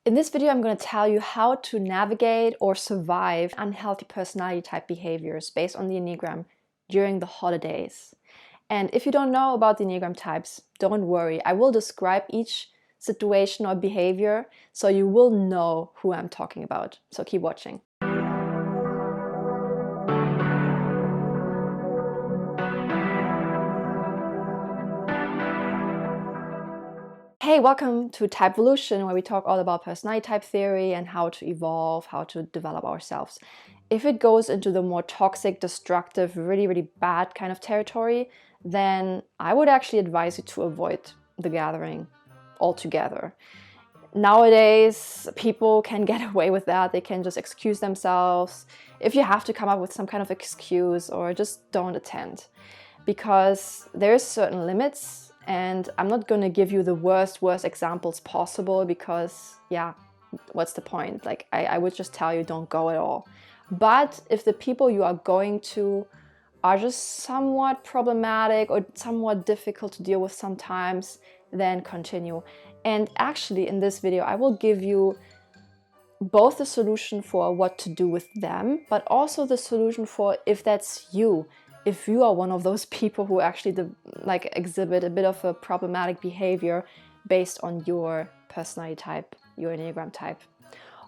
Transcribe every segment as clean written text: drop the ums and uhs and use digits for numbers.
In this video, I'm going to tell you how to navigate or survive unhealthy personality type behaviors based on the Enneagram during the holidays. And if you don't know about the Enneagram types, don't worry. I will describe each situation or behavior so you will know who I'm talking about. So keep watching. Hey, welcome to Typevolution, where we talk all about personality type theory and how to evolve, how to develop ourselves. If it goes into the more toxic, destructive, really bad kind of territory, then I would actually advise you to avoid the gathering altogether. Nowadays, people can get away with that. They can just excuse themselves. If you have to come up with some kind of excuse, or just don't attend, because there's certain limits. And I'm not going to give you the worst examples possible because, yeah, what's the point? Like, I would just tell you don't go at all. But if the people you are going to are just somewhat problematic or somewhat difficult to deal with sometimes, then continue. And actually, in this video, I will give you both the solution for what to do with them, but also the solution for if that's you. If you are one of those people who actually exhibit a bit of a problematic behavior based on your personality type, your Enneagram type.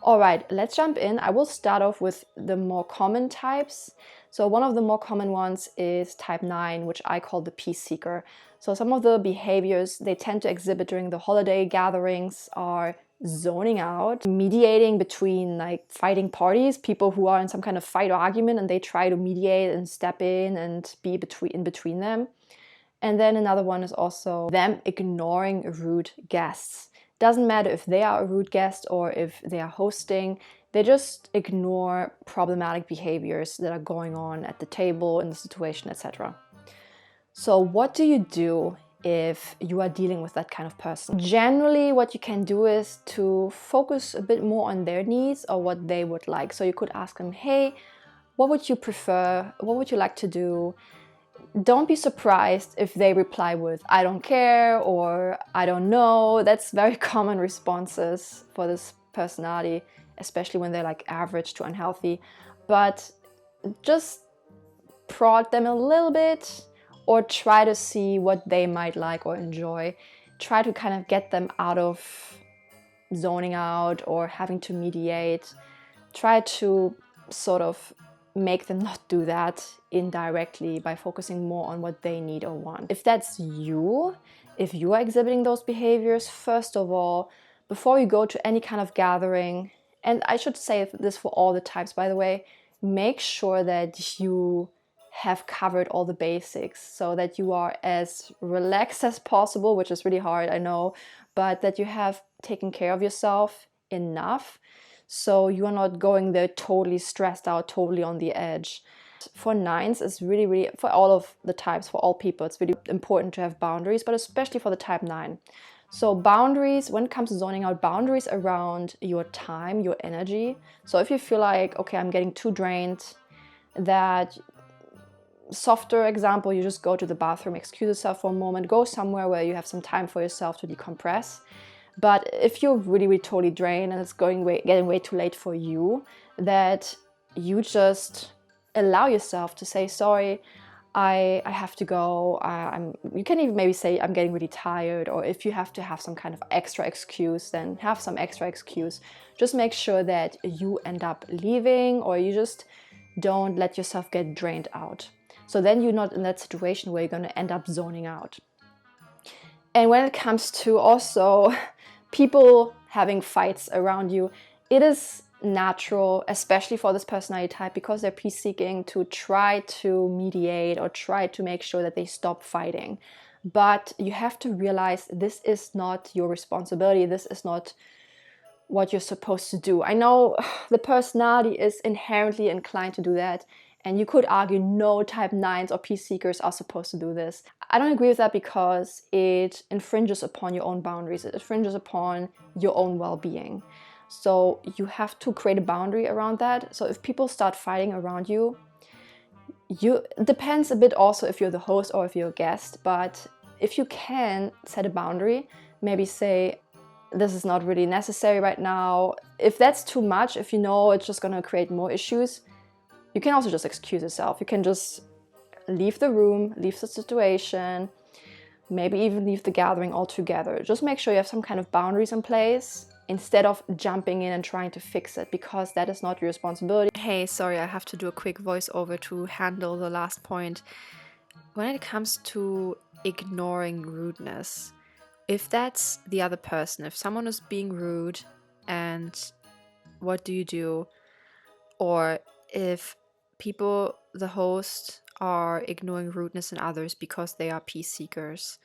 All right, let's jump in. I will start off with the more common types. So one of the more common ones is type 9, which I call the peace seeker. So some of the behaviors they tend to exhibit during the holiday gatherings are zoning out, mediating between like fighting parties, people who are in some kind of fight or argument, and they try to mediate and step in and be in between them. And then another one is also them ignoring rude guests. Doesn't matter if they are a rude guest or if they are hosting, they just ignore problematic behaviors that are going on at the table, in the situation, etc. So what do you do if you are dealing with that kind of person? Generally, what you can do is to focus a bit more on their needs or what they would like. So you could ask them, hey, what would you prefer? What would you like to do? Don't be surprised if they reply with, I don't care, or I don't know. That's very common responses for this personality, especially when they're like average to unhealthy. But just prod them a little bit, or try to see what they might like or enjoy. Try to kind of get them out of zoning out or having to mediate. Try to sort of make them not do that indirectly by focusing more on what they need or want. If that's you, if you are exhibiting those behaviors, first of all, before you go to any kind of gathering, and I should say this for all the types, by the way, make sure that you have covered all the basics so that you are as relaxed as possible, which is really hard, I know, but that you have taken care of yourself enough so you are not going there totally stressed out, totally on the edge. For 9s, it's really, for all of the types, for all people, it's really important to have boundaries, but especially for the type 9. So boundaries, when it comes to zoning out, boundaries around your time, your energy. So if you feel like, okay, I'm getting too drained, that softer example, you just go to the bathroom, excuse yourself for a moment, go somewhere where you have some time for yourself to decompress. But if you're really totally drained and it's getting way too late for you, that you just allow yourself to say, sorry, I have to go. You can even maybe say, I'm getting really tired, or if you have to have some kind of extra excuse, then have some extra excuse. Just make sure that you end up leaving, or you just don't let yourself get drained out. So then you're not in that situation where you're going to end up zoning out. And when it comes to also people having fights around you, it is natural, especially for this personality type, because they're peace-seeking, to try to mediate or try to make sure that they stop fighting. But you have to realize this is not your responsibility. This is not what you're supposed to do. I know the personality is inherently inclined to do that, and you could argue no type 9s or peace seekers are supposed to do this. I don't agree with that because it infringes upon your own boundaries. It infringes upon your own well-being. So you have to create a boundary around that. So if people start fighting around you, it depends a bit also if you're the host or if you're a guest, but if you can set a boundary, maybe say, this is not really necessary right now. If that's too much, if you know it's just going to create more issues, you can also just excuse yourself. You can just leave the room, leave the situation, maybe even leave the gathering altogether. Just make sure you have some kind of boundaries in place instead of jumping in and trying to fix it, because that is not your responsibility. Hey, sorry, I have to do a quick voiceover to handle the last point. When it comes to ignoring rudeness, if that's the other person, if someone is being rude, and what do you do? Or if people, the host, are ignoring rudeness in others because they are peace seekers,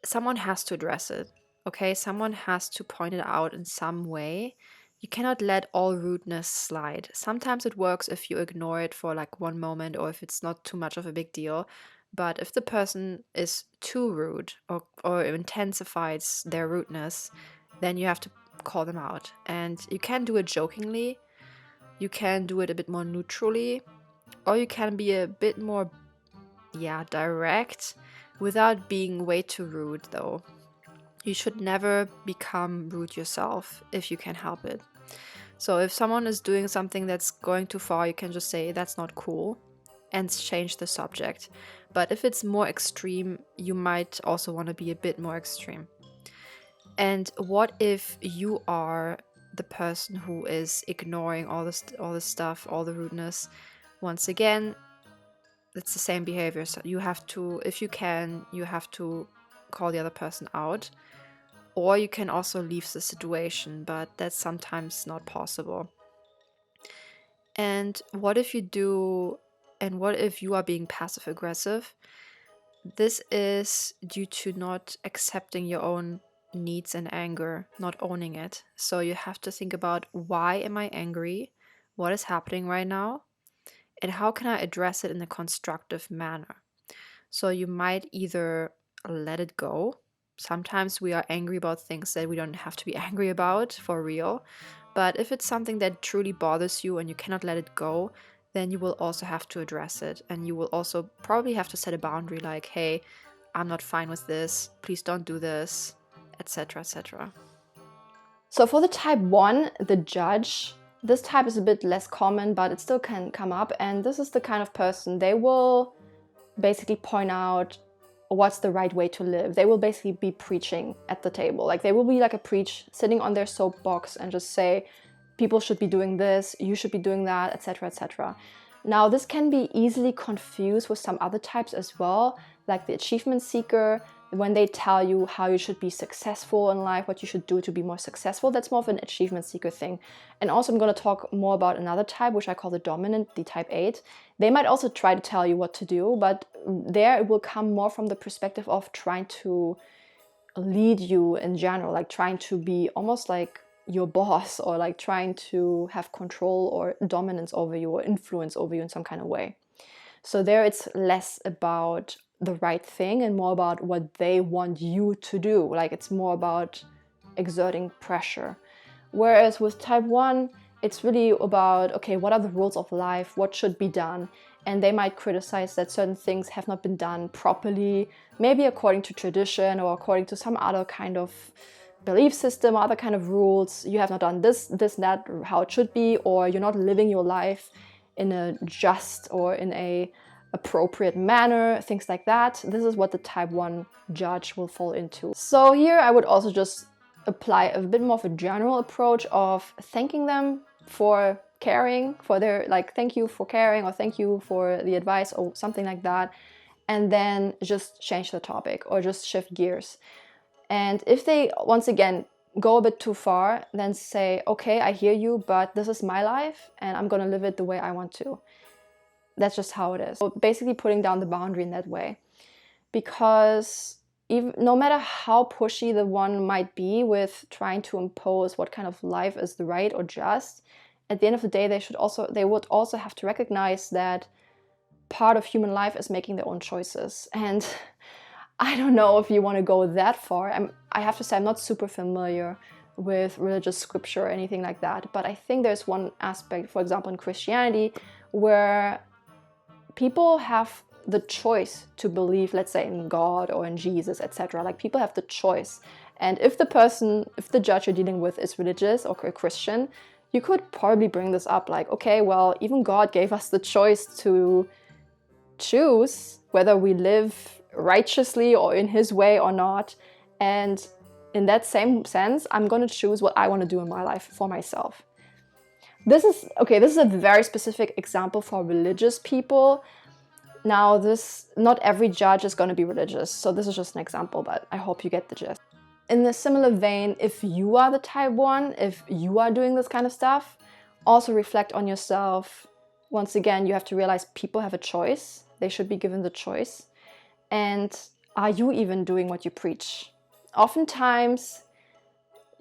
someone has to address it, okay? Someone has to point it out in some way. You cannot let all rudeness slide. Sometimes it works if you ignore it for like one moment, or if it's not too much of a big deal. But if the person is too rude, or intensifies their rudeness, then you have to call them out. And you can do it jokingly, you can do it a bit more neutrally, or you can be a bit more, direct, without being way too rude though. You should never become rude yourself if you can help it. So if someone is doing something that's going too far, you can just say that's not cool and change the subject. But if it's more extreme, you might also want to be a bit more extreme. And what if you are the person who is ignoring all this stuff, all the rudeness? Once again, it's the same behavior. So you have to, if you can, you have to call the other person out. Or you can also leave the situation, but that's sometimes not possible. And what if you do, and what if you are being passive aggressive? This is due to not accepting your own needs and anger, not owning it. So you have to think about, why am I angry? What is happening right now? And how can I address it in a constructive manner? So you might either let it go. Sometimes we are angry about things that we don't have to be angry about for real. But if it's something that truly bothers you and you cannot let it go, then you will also have to address it. And you will also probably have to set a boundary like, hey, I'm not fine with this. Please don't do this, etc., etc. So for the type 1, the judge, this type is a bit less common, but it still can come up. And this is the kind of person, they will basically point out what's the right way to live. They will basically be preaching at the table. Like they will be like a preach, sitting on their soapbox and just say, people should be doing this, you should be doing that, etc., etc. Now, this can be easily confused with some other types as well, like the achievement seeker. When they tell you how you should be successful in life, what you should do to be more successful, that's more of an achievement seeker thing. And also I'm going to talk more about another type, which I call the dominant, the type 8. They might also try to tell you what to do, but there it will come more from the perspective of trying to lead you in general, like trying to be almost like your boss, or like trying to have control or dominance over you or influence over you in some kind of way. So there it's less about the right thing and more about what they want you to do. Like it's more about exerting pressure. Whereas with type 1, it's really about, okay, what are the rules of life? What should be done? And they might criticize that certain things have not been done properly, maybe according to tradition or according to some other kind of belief system, other kind of rules. You have not done this, that, how it should be, or you're not living your life in a just or in a appropriate manner, things like that. This is what the type 1 judge will fall into. So here I would also just apply a bit more of a general approach of thanking them for caring, for their, like, thank you for caring, or thank you for the advice, or something like that. And then just change the topic or just shift gears. And if they, once again, go a bit too far, then say, okay, I hear you, but this is my life and I'm gonna live it the way I want to. That's just how it is. So basically putting down the boundary in that way. Because even, no matter how pushy the one might be with trying to impose what kind of life is the right or just, at the end of the day, they would also have to recognize that part of human life is making their own choices. And I don't know if you want to go that far. I have to say I'm not super familiar with religious scripture or anything like that, but I think there's one aspect, for example, in Christianity, where people have the choice to believe, let's say, in God or in Jesus, etc. Like people have the choice. And if the judge you're dealing with is religious or a Christian, you could probably bring this up like, okay, well, even God gave us the choice to choose whether we live righteously or in his way or not. And in that same sense, I'm going to choose what I want to do in my life for myself. This is a very specific example for religious people. Now, not every judge is going to be religious, so this is just an example, but I hope you get the gist. In a similar vein, if you are the type 1, if you are doing this kind of stuff, also reflect on yourself. Once again, you have to realize people have a choice. They should be given the choice. And are you even doing what you preach? Oftentimes,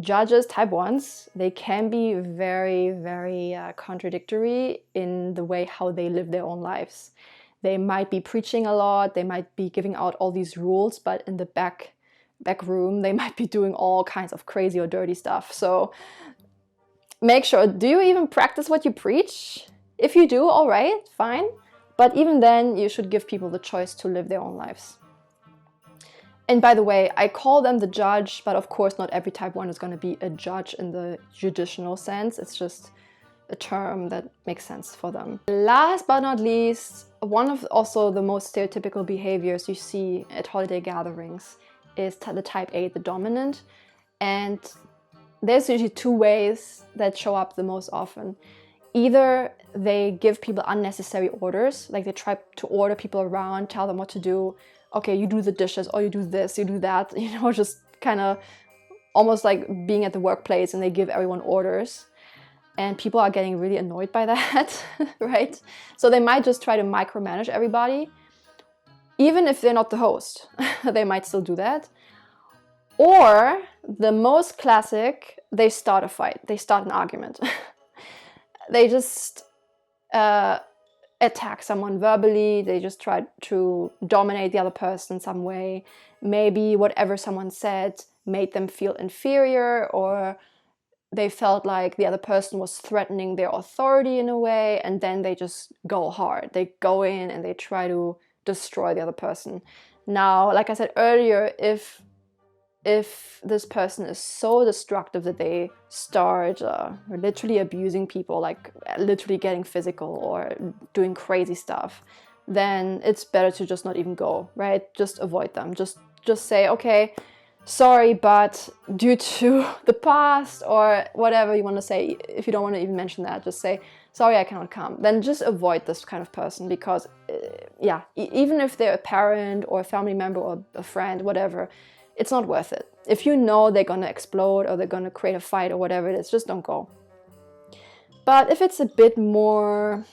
judges, type 1s, they can be very, very contradictory in the way how they live their own lives. They might be preaching a lot, they might be giving out all these rules, but in the back room, they might be doing all kinds of crazy or dirty stuff. So make sure, do you even practice what you preach? If you do, all right, fine. But even then, you should give people the choice to live their own lives. And by the way, I call them the judge, but of course not every type 1 is going to be a judge in the judicial sense. It's just a term that makes sense for them. Last but not least, one of also the most stereotypical behaviors you see at holiday gatherings is the type 8, the dominant. And there's usually 2 ways that show up the most often. Either they give people unnecessary orders, like they try to order people around, tell them what to do. Okay, you do the dishes, or you do this, you do that, just kind of almost like being at the workplace and they give everyone orders. And people are getting really annoyed by that, right? So they might just try to micromanage everybody. Even if they're not the host, they might still do that. Or the most classic, they start a fight, they start an argument. They just attack someone verbally, they just try to dominate the other person in some way. Maybe whatever someone said made them feel inferior, or they felt like the other person was threatening their authority in a way, and then they just go hard. They go in and they try to destroy the other person. Now, like I said earlier, if this person is so destructive that they start literally abusing people, like literally getting physical or doing crazy stuff, then it's better to just not even go, right? Just avoid them. Just say, okay, sorry, but due to the past or whatever you want to say, if you don't want to even mention that, just say, sorry, I cannot come. Then just avoid this kind of person because, even if they're a parent or a family member or a friend, whatever, it's not worth it. If you know they're going to explode or they're going to create a fight or whatever it is, just don't go. But if it's a bit more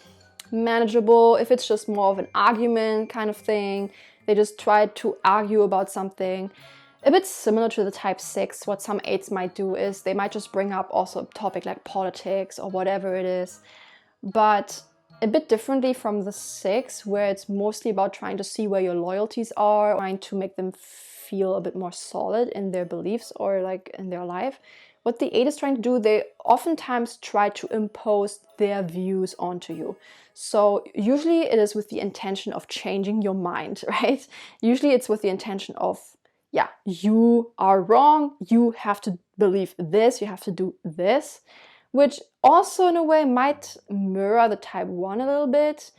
manageable, if it's just more of an argument kind of thing, they just try to argue about something, a bit similar to the type 6, what some 8s might do is they might just bring up also a topic like politics or whatever it is, but a bit differently from the 6, where it's mostly about trying to see where your loyalties are, trying to make them feel a bit more solid in their beliefs or like in their life. What the 8 is trying to do, they oftentimes try to impose their views onto you. So usually it is with the intention of changing your mind, right? Usually it's with the intention of, you are wrong, you have to believe this, you have to do this, which also in a way might mirror the type 1 a little bit.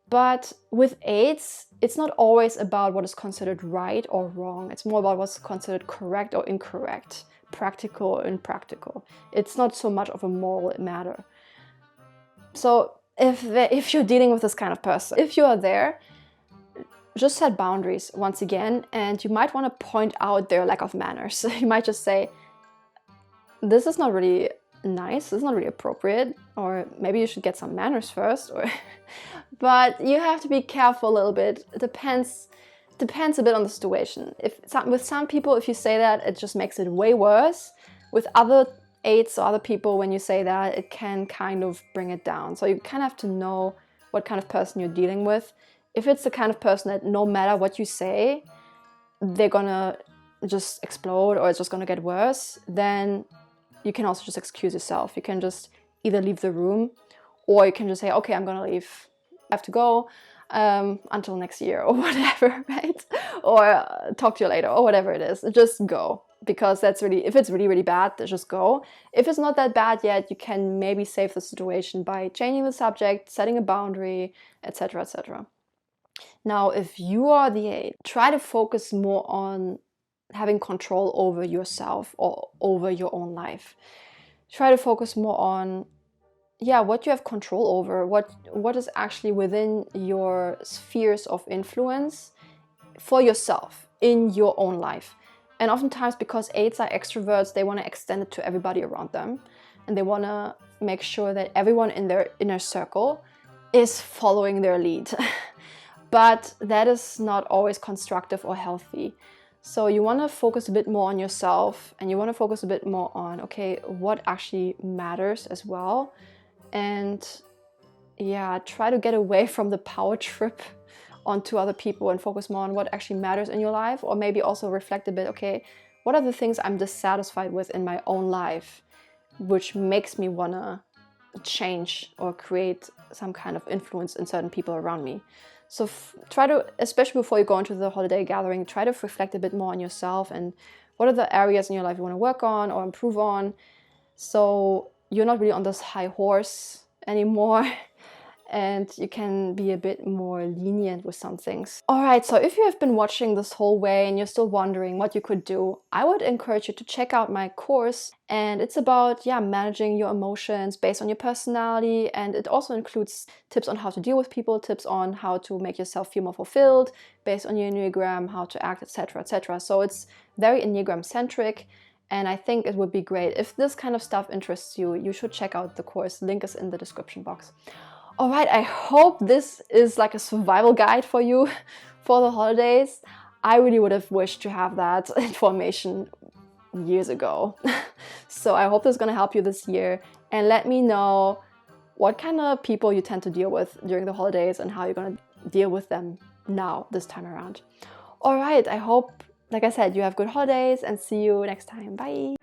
But with 8s, it's not always about what is considered right or wrong. It's more about what's considered correct or incorrect, practical or impractical. It's not so much of a moral matter. So if you're dealing with this kind of person, if you are there, just set boundaries once again, and you might want to point out their lack of manners. You might just say, this is not really nice, this is not really appropriate, or maybe you should get some manners first, but you have to be careful a little bit. It depends a bit on the situation. With some people, if you say that, it just makes it way worse. With other 8s or other people, when you say that, it can kind of bring it down. So you kind of have to know what kind of person you're dealing with. If it's the kind of person that no matter what you say, they're gonna just explode or it's just gonna get worse, then you can also just excuse yourself. You can just either leave the room, or you can just say, okay, I'm gonna leave. I have to go until next year or whatever, right? Or talk to you later or whatever it is. Just go. because that's really, if it's really, really bad, then just go. If it's not that bad yet, you can maybe save the situation by changing the subject, setting a boundary, etc., etc. Now, if you are the 8, try to focus more on having control over yourself or over your own life. Try to focus more on, what you have control over, what is actually within your spheres of influence for yourself in your own life. And oftentimes, because 8s are extroverts, they want to extend it to everybody around them. And they want to make sure that everyone in their inner circle is following their lead. But that is not always constructive or healthy. So you want to focus a bit more on yourself, and you want to focus a bit more on, okay, what actually matters as well. And try to get away from the power trip onto other people and focus more on what actually matters in your life. Or maybe also reflect a bit, okay, what are the things I'm dissatisfied with in my own life, which makes me want to change or create some kind of influence in certain people around me. So try to, especially before you go into the holiday gathering, try to reflect a bit more on yourself and what are the areas in your life you want to work on or improve on. So you're not really on this high horse anymore and you can be a bit more lenient with some things. All right, so if you have been watching this whole way and you're still wondering what you could do, I would encourage you to check out my course. And it's about, managing your emotions based on your personality. And it also includes tips on how to deal with people, tips on how to make yourself feel more fulfilled based on your Enneagram, how to act, etc., etc. So it's very Enneagram centric. And I think it would be great. If this kind of stuff interests you, you should check out the course. Link is in the description box. All right, I hope this is like a survival guide for you for the holidays. I really would have wished to have that information years ago. So I hope this is going to help you this year. And let me know what kind of people you tend to deal with during the holidays and how you're going to deal with them now, this time around. All right, I hope, like I said, you have good holidays and see you next time. Bye.